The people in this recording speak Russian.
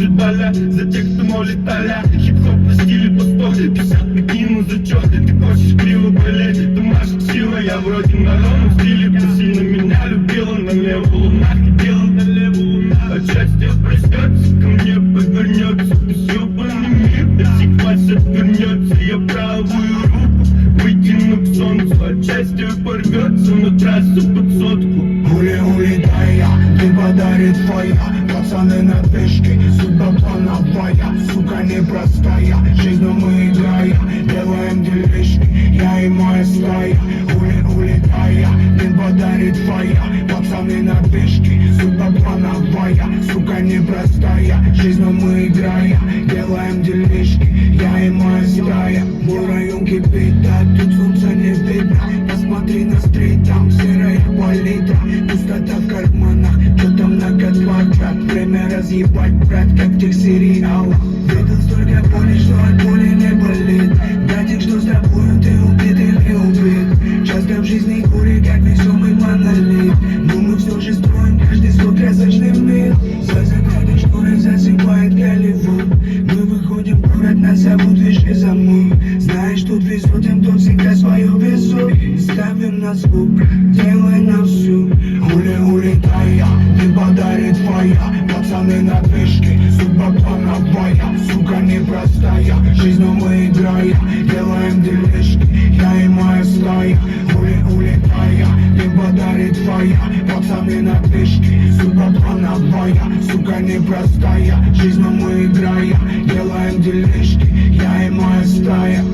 Ждали за текстом улетали. Хип-хоп на стиле по 150 накину зачет. Ты хочешь криво болеть, ты машешь силой. Я вроде на ровном стиле, ты сильно меня любила. Налево луна ходила, налево луна. Отчасти проснется, ко мне повернется. Ты ёбаный мир, если хватит отвернется. Я правую руку вытяну к солнцу. Отчасти порвется на трассу под сотку. Улетая, ты подарит твоя. Пацаны на пешке, судьба плановая. Сука непростая, жизнью мы играем. Делаем делишки, я и моя стая. Улетая, ты подарит твоя. Пацаны на пешке, судьба плановая. Сука непростая, жизнью мы играем. Делаем делишки, я и моя стая. Мой район кипит, да тут солнца не видно. Посмотри на стрит, там серая палитра. Пустота в карманах, что-то много квадрат. Время разъебать, брат, как в тех сериалах. Видел столько боли, что от боли не болит. Братик, что с тобою, ты убит или убит? Часто в жизни горе, как весомый монолит. Но мы все же строим каждый свой красочный мир. За закрытой шторой засыпает Голливуд. Мы выходим в город, нас зовут Виши Замур. Знаешь, тут везут тем, кто всегда свою везут. Ставим на звук, делай на всю. Улетая, ты подарит твоя. Пацаны на движке, судьба плановая. Сука непростая, жизнью мы играем. Делаем делишки, я и моя стая. Улетая, ты подарит твоя. Пацаны на движке, судьба плановая. Сука непростая, жизнью мы играем. Делаем делишки, я и моя стая.